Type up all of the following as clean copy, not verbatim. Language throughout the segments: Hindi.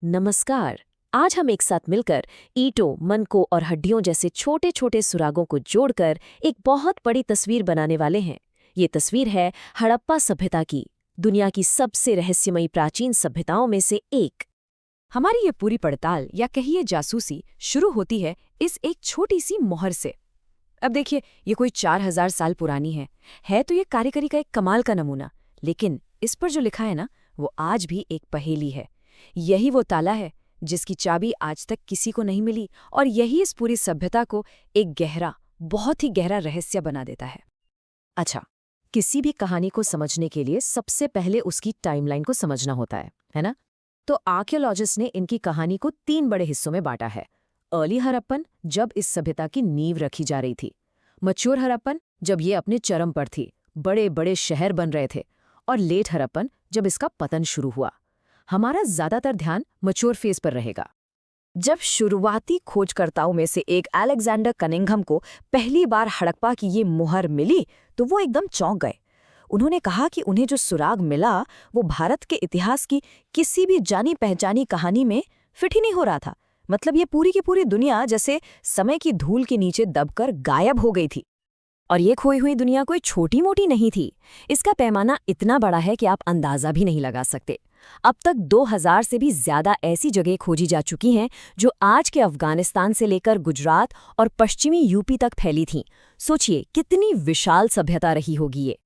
नमस्कार। आज हम एक साथ मिलकर ईंटों, मनकों और हड्डियों जैसे छोटे छोटे सुरागों को जोड़कर एक बहुत बड़ी तस्वीर बनाने वाले हैं। ये तस्वीर है हड़प्पा सभ्यता की, दुनिया की सबसे रहस्यमयी प्राचीन सभ्यताओं में से एक। हमारी ये पूरी पड़ताल या कहिए जासूसी शुरू होती है इस एक छोटी सी मोहर से। अब देखिए, ये कोई 4000 साल पुरानी है तो ये कारीगरी का एक कमाल का नमूना। लेकिन इस पर जो लिखा है ना, वो आज भी एक पहेली है। यही वो ताला है जिसकी चाबी आज तक किसी को नहीं मिली, और यही इस पूरी सभ्यता को एक गहरा, बहुत ही गहरा रहस्य बना देता है। अच्छा, किसी भी कहानी को समझने के लिए सबसे पहले उसकी टाइमलाइन को समझना होता है ना? तो आर्कियोलॉजिस्ट ने इनकी कहानी को 3 बड़े हिस्सों में बांटा है। अर्ली हड़प्पन, जब इस सभ्यता की नींव रखी जा रही थी। मैच्योर हड़प्पन, जब ये अपने चरम पर थी, बड़े बड़े शहर बन रहे थे। और लेट हड़प्पन, जब इसका पतन शुरू हुआ। हमारा ज्यादातर ध्यान मैच्योर फेज पर रहेगा। जब शुरुआती खोजकर्ताओं में से एक अलेक्जेंडर कनिंघम को पहली बार हड़प्पा की ये मुहर मिली, तो वो एकदम चौंक गए। उन्होंने कहा कि उन्हें जो सुराग मिला वो भारत के इतिहास की किसी भी जानी पहचानी कहानी में फिट ही नहीं हो रहा था। मतलब ये पूरी की पूरी दुनिया जैसे समय की धूल के नीचे दबकर गायब हो गई थी। और ये खोई हुई दुनिया कोई छोटी मोटी नहीं थी। इसका पैमाना इतना बड़ा है कि आप अंदाजा भी नहीं लगा सकते। अब तक 2000 से भी ज्यादा ऐसी जगह खोजी जा चुकी हैं जो आज के अफगानिस्तान से लेकर गुजरात और पश्चिमी यूपी तक फैली थीं। सोचिए कितनी विशाल सभ्यता रही होगी ये।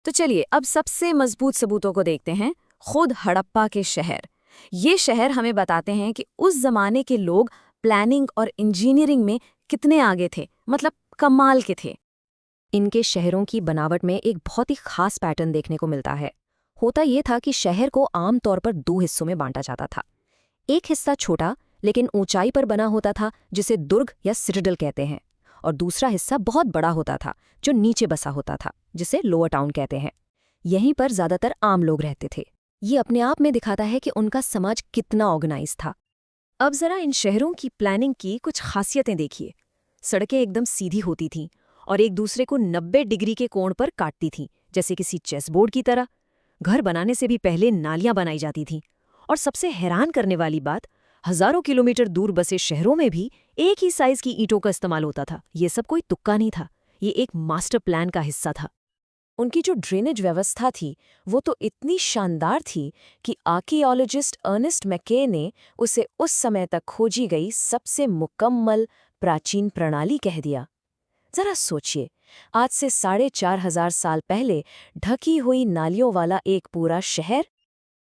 तो चलिए अब सबसे मजबूत सबूतों को देखते हैं। खुद हड़प्पा के शहर। ये शहर हमें बताते हैं कि उस जमाने के लोग प्लानिंग और इंजीनियरिंग में कितने आगे थे, मतलब कमाल के थे। इनके शहरों की बनावट में एक बहुत ही खास पैटर्न देखने को मिलता है। होता ये था कि शहर को आमतौर पर 2 हिस्सों में बांटा जाता था। एक हिस्सा छोटा लेकिन ऊंचाई पर बना होता था, जिसे दुर्ग या सिटाडेल कहते हैं। और दूसरा हिस्सा बहुत बड़ा होता था जो नीचे बसा होता था, जिसे लोअर टाउन कहते हैं। यहीं पर ज्यादातर आम लोग रहते थे। ये अपने आप में दिखाता है कि उनका समाज कितना ऑर्गेनाइज था। अब जरा इन शहरों की प्लानिंग की कुछ खासियतें देखिए। सड़कें एकदम सीधी होती थीं और एक दूसरे को 90 डिग्री के कोण पर काटती थीं, जैसे किसी चेसबोर्ड की तरह। घर बनाने से भी पहले नालियां बनाई जाती थीं। और सबसे हैरान करने वाली बात, हजारों किलोमीटर दूर बसे शहरों में भी एक ही साइज की ईंटों का इस्तेमाल होता था। ये सब कोई तुक्का नहीं था, ये एक मास्टर प्लान का हिस्सा था। उनकी जो ड्रेनेज व्यवस्था थी वो तो इतनी शानदार थी कि आर्कियोलॉजिस्ट अर्नेस्ट मैके ने उसे उस समय तक खोजी गई सबसे मुकम्मल प्राचीन प्रणाली कह दिया। जरा सोचिए, आज से 4500 साल पहले ढकी हुई नालियों वाला एक पूरा शहर।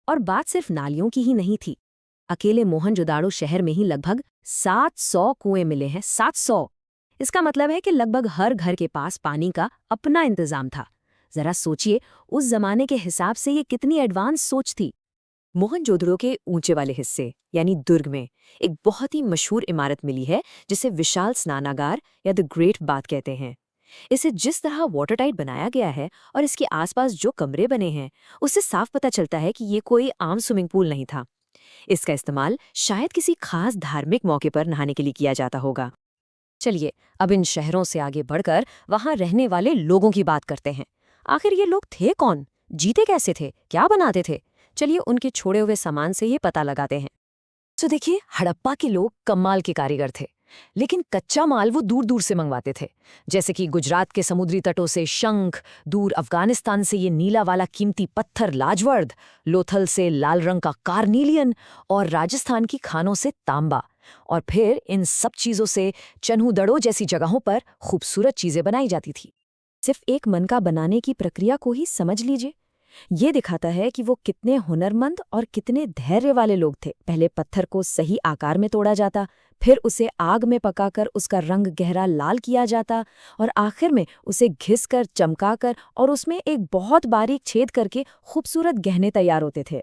और बात सिर्फ नालियों की ही नहीं थी। अकेले मोहनजोदाड़ो शहर में ही लगभग 700 कुएं मिले हैं। 700। इसका मतलब है कि लगभग हर घर के पास पानी का अपना इंतजाम था। जरा सोचिए, उस जमाने के हिसाब से ये कितनी एडवांस सोच थी। मोहनजोदड़ो के ऊंचे वाले हिस्से यानी दुर्ग में एक बहुत ही मशहूर इमारत मिली है, जिसे विशाल स्नानागार या द ग्रेट बाथ कहते हैं। इसे जिस तरह वाटरटाइट बनाया गया है और इसके आसपास जो कमरे बने हैं, उससे साफ पता चलता है कि ये कोई आम स्विमिंग पूल नहीं था। इसका इस्तेमाल शायद किसी खास धार्मिक मौके पर नहाने के लिए किया जाता होगा। चलिए अब इन शहरों से आगे बढ़कर वहां रहने वाले लोगों की बात करते हैं। आखिर ये लोग थे कौन, जीते कैसे थे, क्या बनाते थे? चलिए उनके छोड़े हुए सामान से ये पता लगाते हैं। तो देखिए, हड़प्पा के लोग कमाल के कारीगर थे। लेकिन कच्चा माल वो दूर दूर से मंगवाते थे, जैसे कि गुजरात के समुद्री तटों से शंख, दूर अफगानिस्तान से ये नीला वाला कीमती पत्थर लाजवर्द, लोथल से लाल रंग का कार्नीलियन, और राजस्थान की खानों से तांबा। और फिर इन सब चीजों से चन्हूदड़ो जैसी जगहों पर खूबसूरत चीजें बनाई जाती थी। सिर्फ एक मनका बनाने की प्रक्रिया को ही समझ लीजिए। ये दिखाता है कि वो कितने हुनरमंद और कितने धैर्य वाले लोग थे। पहले पत्थर को सही आकार में तोड़ा जाता, फिर उसे आग में पकाकर उसका रंग गहरा लाल किया जाता, और आखिर में उसे घिसकर, चमकाकर और उसमें एक बहुत बारीक छेद करके खूबसूरत गहने तैयार होते थे।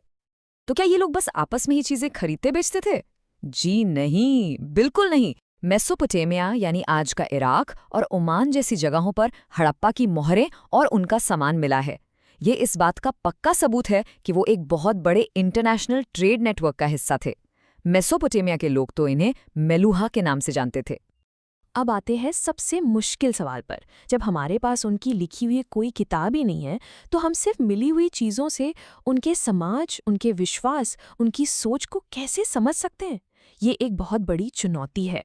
तो क्या ये लोग बस आपस में ही चीजें खरीदते बेचते थे? जी नहीं, बिल्कुल नहीं। मेसोपोटामिया यानी आज का इराक और ओमान जैसी जगहों पर हड़प्पा की मोहरें और उनका सामान मिला है। ये इस बात का पक्का सबूत है कि वो एक बहुत बड़े इंटरनेशनल ट्रेड नेटवर्क का हिस्सा थे। मेसोपोटामिया के लोग तो इन्हें मेलुहा के नाम से जानते थे। अब आते हैं सबसे मुश्किल सवाल पर। जब हमारे पास उनकी लिखी हुई कोई किताब ही नहीं है, तो हम सिर्फ मिली हुई चीज़ों से उनके समाज, उनके विश्वास, उनकी सोच को कैसे समझ सकते हैं? ये एक बहुत बड़ी चुनौती है।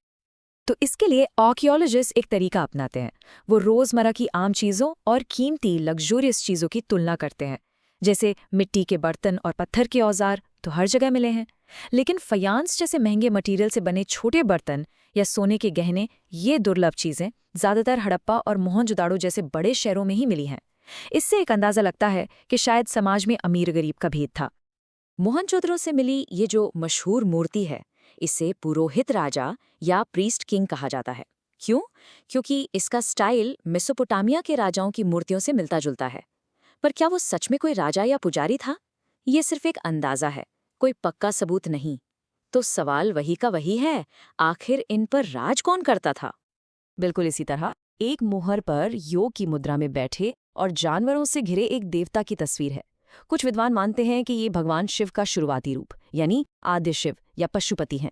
तो इसके लिए आर्कियोलॉजिस्ट एक तरीका अपनाते हैं। वो रोज़मर्रा की आम चीज़ों और कीमती लग्जूरियस चीज़ों की तुलना करते हैं। जैसे मिट्टी के बर्तन और पत्थर के औजार तो हर जगह मिले हैं, लेकिन फयांस जैसे महंगे मटेरियल से बने छोटे बर्तन या सोने के गहने, ये दुर्लभ चीज़ें ज़्यादातर हड़प्पा और मोहनजोदाड़ो जैसे बड़े शहरों में ही मिली हैं। इससे एक अंदाज़ा लगता है कि शायद समाज में अमीर-गरीब का भेद था। मोहनजोदड़ो से मिली ये जो मशहूर मूर्ति है, इसे पुरोहित राजा या प्रीस्ट किंग कहा जाता है। क्यों? क्योंकि इसका स्टाइल मेसोपोटामिया के राजाओं की मूर्तियों से मिलता जुलता है। पर क्या वो सच में कोई राजा या पुजारी था? ये सिर्फ एक अंदाजा है, कोई पक्का सबूत नहीं। तो सवाल वही का वही है, आखिर इन पर राज कौन करता था? बिल्कुल इसी तरह एक मोहर पर योग की मुद्रा में बैठे और जानवरों से घिरे एक देवता की तस्वीर है। कुछ विद्वान मानते हैं कि ये भगवान शिव का शुरुआती रूप, यानी आद्य शिव या पशुपति हैं।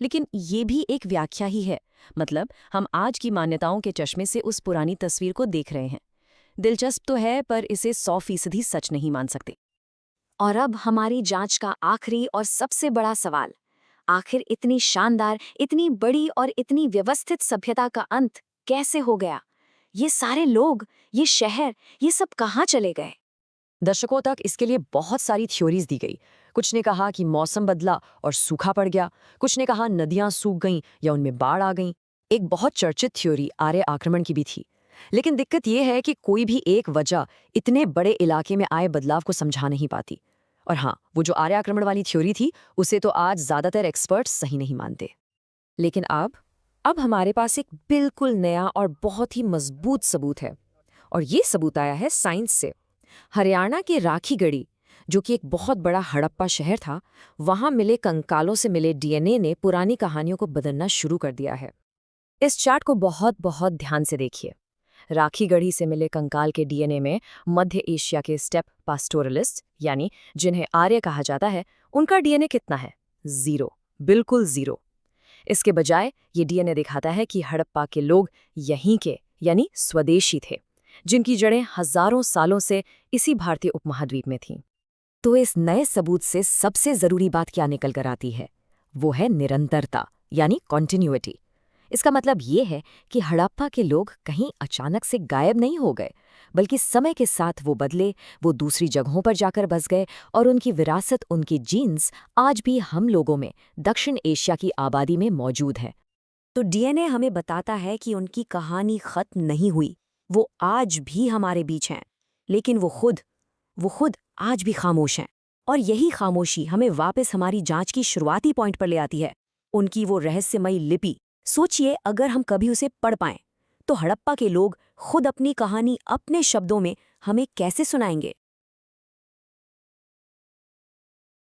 लेकिन ये भी एक व्याख्या ही है। मतलब हम आज की मान्यताओं के चश्मे से उस पुरानी तस्वीर को देख रहे हैं। दिलचस्प तो है, पर इसे 100% सच नहीं मान सकते। और अब हमारी जांच का आखिरी और सबसे बड़ा सवाल, आखिर इतनी शानदार, इतनी बड़ी और इतनी व्यवस्थित सभ्यता का अंत कैसे हो गया? ये सारे लोग, ये शहर, ये सब कहाँ चले गए? दशकों तक इसके लिए बहुत सारी थ्योरीज दी गई। कुछ ने कहा कि मौसम बदला और सूखा पड़ गया, कुछ ने कहा नदियां सूख गईं या उनमें बाढ़ आ गई। एक बहुत चर्चित थ्योरी आर्य आक्रमण की भी थी। लेकिन दिक्कत यह है कि कोई भी एक वजह इतने बड़े इलाके में आए बदलाव को समझा नहीं पाती। और हाँ, वो जो आर्य आक्रमण वाली थ्योरी थी, उसे तो आज ज्यादातर एक्सपर्ट्स सही नहीं मानते। लेकिन अब हमारे पास एक बिल्कुल नया और बहुत ही मजबूत सबूत है। और ये सबूत आया है साइंस से। हरियाणा के राखीगढ़ी, जो कि एक बहुत बड़ा हड़प्पा शहर था, वहां मिले कंकालों से मिले डीएनए ने पुरानी कहानियों को बदलना शुरू कर दिया है। इस चार्ट को बहुत बहुत ध्यान से देखिए। राखीगढ़ी से मिले कंकाल के डीएनए में मध्य एशिया के स्टेप पास्टोरलिस्ट, यानी जिन्हें आर्य कहा जाता है, उनका डीएनए कितना है? 0, बिल्कुल 0। इसके बजाय ये डीएनए दिखाता है कि हड़प्पा के लोग यहीं के, यानी स्वदेशी थे, जिनकी जड़ें हजारों सालों से इसी भारतीय उपमहाद्वीप में थीं। तो इस नए सबूत से सबसे जरूरी बात क्या निकल कर आती है? वो है निरंतरता, यानी कॉन्टिन्यूटी। इसका मतलब ये है कि हड़प्पा के लोग कहीं अचानक से गायब नहीं हो गए, बल्कि समय के साथ वो बदले, वो दूसरी जगहों पर जाकर बस गए और उनकी विरासत, उनकी जीन्स आज भी हम लोगों में, दक्षिण एशिया की आबादी में मौजूद है। तो डीएनए हमें बताता है कि उनकी कहानी खत्म नहीं हुई, वो आज भी हमारे बीच हैं। लेकिन वो खुद आज भी खामोश हैं। और यही खामोशी हमें वापस हमारी जांच की शुरुआती पॉइंट पर ले आती है, उनकी वो रहस्यमयी लिपि। सोचिए, अगर हम कभी उसे पढ़ पाएं, तो हड़प्पा के लोग खुद अपनी कहानी अपने शब्दों में हमें कैसे सुनाएंगे?